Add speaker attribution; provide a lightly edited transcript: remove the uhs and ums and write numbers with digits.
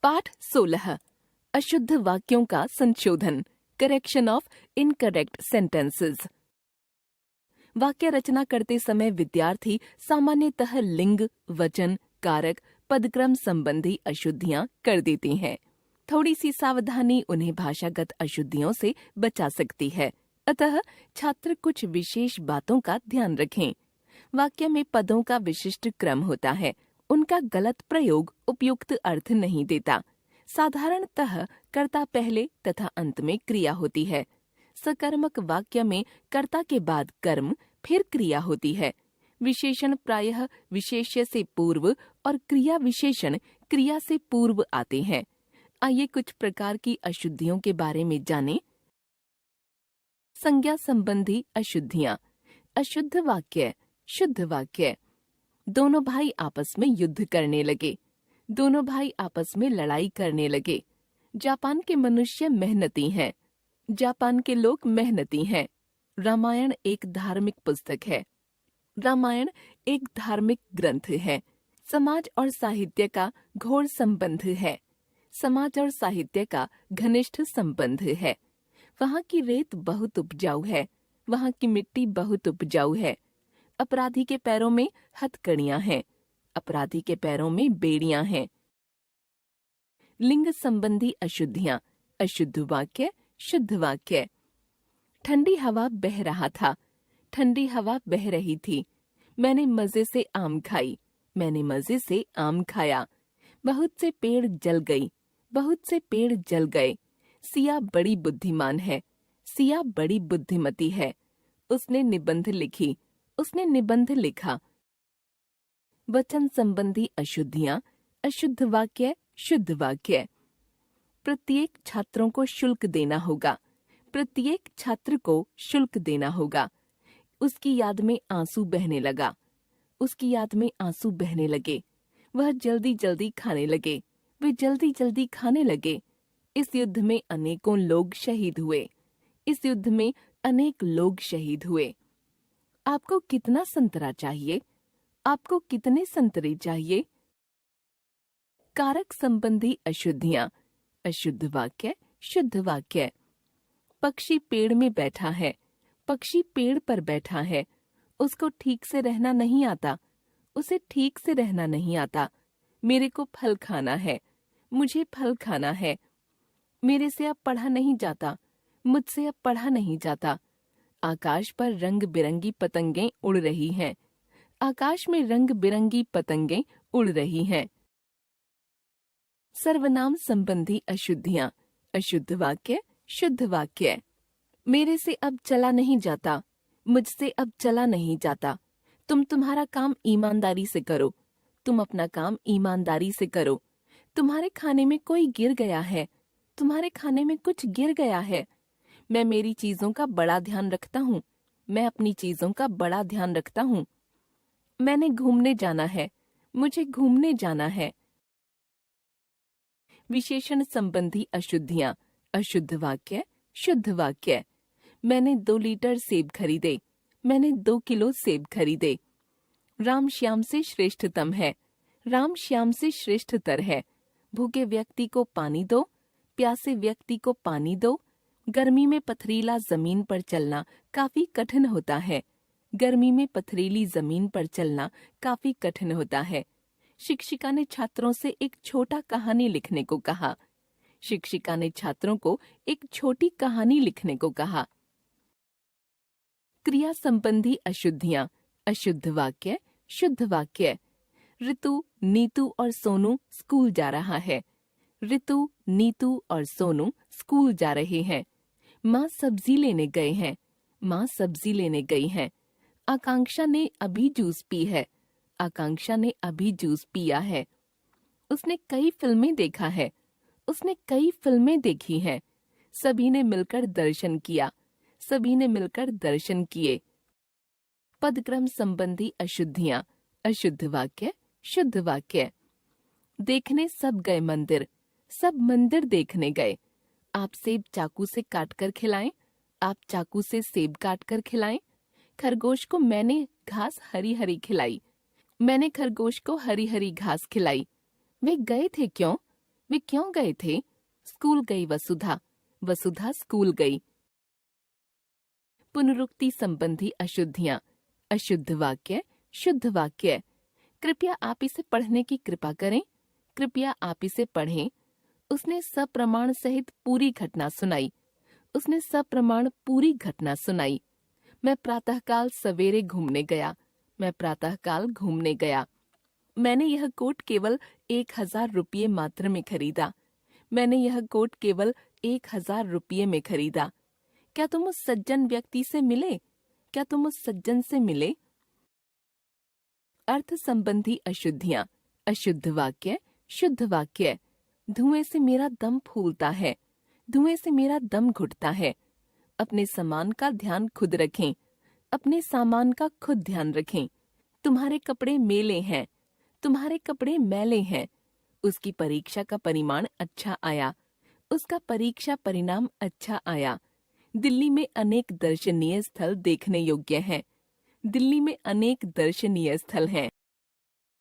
Speaker 1: पाठ 16 अशुद्ध वाक्यों का संशोधन, करेक्शन ऑफ इनकरेक्ट सेंटेंसेस। वाक्य रचना करते समय विद्यार्थी सामान्यतः लिंग, वचन, कारक, पदक्रम संबंधी अशुद्धियां कर देते हैं। थोड़ी सी सावधानी उन्हें भाषागत अशुद्धियों से बचा सकती है। अतः छात्र कुछ विशेष बातों का ध्यान रखें। वाक्य में पदों का विशिष्ट क्रम होता है। उनका गलत प्रयोग उपयुक्त अर्थ नहीं देता। साधारणतः कर्ता पहले तथा अंत में क्रिया होती है। सकर्मक वाक्य में कर्ता के बाद कर्म फिर क्रिया होती है। विशेषण प्रायः विशेष्य से पूर्व और क्रिया विशेषण क्रिया से पूर्व आते हैं। आइए कुछ प्रकार की अशुद्धियों के बारे में जानें। संज्ञा संबंधी अशुद्धियां। अशुद्ध वाक्य, शुद्ध वाक्य। दोनों भाई आपस में युद्ध करने लगे। दोनों भाई आपस में लड़ाई करने लगे। जापान के मनुष्य मेहनती हैं। जापान के लोग मेहनती हैं। रामायण एक धार्मिक पुस्तक है। रामायण एक धार्मिक ग्रंथ है। समाज और साहित्य का घोर संबंध है। समाज और साहित्य का घनिष्ठ संबंध है। वहाँ की रेत बहुत उपजाऊ है। वहाँ की मिट्टी बहुत उपजाऊ है। अपराधी के पैरों में हथकड़ियां हैं। अपराधी के पैरों में बेड़ियां हैं। लिंग संबंधी अशुद्धियां। अशुद्ध वाक्य, शुद्ध वाक्य। ठंडी हवा बह रहा था। ठंडी हवा बह रही थी। मैंने मजे से आम खाई। मैंने मजे से आम खाया। बहुत से पेड़ जल गई। बहुत से पेड़ जल गए। सिया बड़ी बुद्धिमान है। सिया बड़ी बुद्धिमती है। उसने निबंध लिखी। उसने निबंध लिखा। वचन संबंधी अशुद्धियां। अशुद्ध वाक्य, शुद्ध वाक्य। प्रत्येक छात्रों को शुल्क देना होगा। प्रत्येक छात्र को शुल्क देना होगा। उसकी याद में आंसू बहने लगा। उसकी याद में आंसू बहने लगे। वह जल्दी जल्दी खाने लगे। वे जल्दी जल्दी खाने लगे। इस युद्ध में अनेकों लोग शहीद हुए। इस युद्ध में अनेक लोग शहीद हुए। आपको कितना संतरा चाहिए? आपको कितने संतरे चाहिए? कारक संबंधी अशुद्धियां। अशुद्ध वाक्य, शुद्ध वाक्य। पक्षी पेड़ में बैठा है। पक्षी पेड़ पर बैठा है। उसको ठीक से रहना नहीं आता। उसे ठीक से रहना नहीं आता। मेरे को फल खाना है। मुझे फल खाना है। मेरे से अब पढ़ा नहीं जाता। मुझसे अब पढ़ा नहीं जाता। आकाश पर रंग बिरंगी पतंगें उड़ रही हैं। आकाश में रंग बिरंगी पतंगें उड़ रही हैं। सर्वनाम संबंधी अशुद्धियां। अशुद्ध वाक्य, शुद्ध वाक्य। मेरे से अब चला नहीं जाता। मुझसे अब चला नहीं जाता। तुम तुम्हारा काम ईमानदारी से करो। तुम अपना काम ईमानदारी से करो। तुम्हारे खाने में कोई गिर गया है। तुम्हारे खाने में कुछ गिर गया है। मैं मेरी चीजों का बड़ा ध्यान रखता हूँ। मैं अपनी चीजों का बड़ा ध्यान रखता हूँ। मैंने घूमने जाना है। मुझे घूमने जाना है। विशेषण संबंधी अशुद्धियां। अशुद्ध वाक्य, शुद्ध वाक्य। मैंने 2 लीटर सेब खरीदे। मैंने 2 किलो सेब खरीदे। राम श्याम से श्रेष्ठतम है। राम श्याम से श्रेष्ठतर है। भूखे व्यक्ति को पानी दो। प्यासे व्यक्ति को पानी दो। गर्मी में पथरीला जमीन पर चलना काफी कठिन होता है। गर्मी में पथरीली जमीन पर चलना काफी कठिन होता है। शिक्षिका ने छात्रों से एक छोटा कहानी लिखने को कहा। शिक्षिका ने छात्रों को एक छोटी कहानी लिखने को कहा। क्रिया संबंधी अशुद्धियां। अशुद्ध वाक्य, शुद्ध वाक्य। ऋतु, नीतू और सोनू स्कूल जा रहा है। ऋतु, नीतू और सोनू स्कूल जा रहे हैं। माँ सब्जी लेने गए हैं। माँ सब्जी लेने गई हैं। आकांक्षा ने अभी जूस पी है। आकांक्षा ने अभी जूस पिया है। उसने कई फिल्में देखा है। उसने कई फिल्में देखी हैं। सभी ने मिलकर दर्शन किया। सभी ने मिलकर दर्शन किए। पदक्रम संबंधी अशुद्धियां। अशुद्ध वाक्य, शुद्ध वाक्य। देखने सब गए मंदिर। सब मंदिर देखने गए। आप सेब चाकू से काटकर खिलाएं। आप चाकू से सेब काटकर खिलाएं। खरगोश को मैंने घास हरी हरी खिलाई। मैंने खरगोश को हरी हरी घास खिलाई। वे गए थे क्यों? वे क्यों गए थे? स्कूल गई वसुधा, वसुधा स्कूल गई। पुनरुक्ति संबंधी अशुद्धियां। अशुद्ध वाक्य, शुद्ध वाक्य। कृपया आप इसे पढ़ने की कृपा करें। कृपया आप इसे पढ़ें। उसने सप्रमाण सहित पूरी घटना सुनाई। उसने सप्रमाण पूरी घटना सुनाई। मैं प्रातःकाल सवेरे घूमने गया। मैं प्रातःकाल घूमने गया। मैंने यह कोट केवल 1000 रुपये मात्र में खरीदा। मैंने यह कोट केवल 1000 रुपये में खरीदा। क्या तुम उस सज्जन व्यक्ति से मिले? क्या तुम उस सज्जन से मिले? अर्थ संबंधी अशुद्धियां। अशुद्ध वाक्य, शुद्ध वाक्य। धुएं से मेरा दम फूलता है। धुएं से मेरा दम घुटता है। अपने सामान का ध्यान खुद रखें। अपने सामान का खुद ध्यान रखें। तुम्हारे कपड़े मेले हैं। तुम्हारे कपड़े मैले हैं। उसकी परीक्षा का परिणाम अच्छा आया। उसका परीक्षा परिणाम अच्छा आया। दिल्ली में अनेक दर्शनीय स्थल देखने योग्य हैं। दिल्ली में अनेक दर्शनीय स्थल हैं।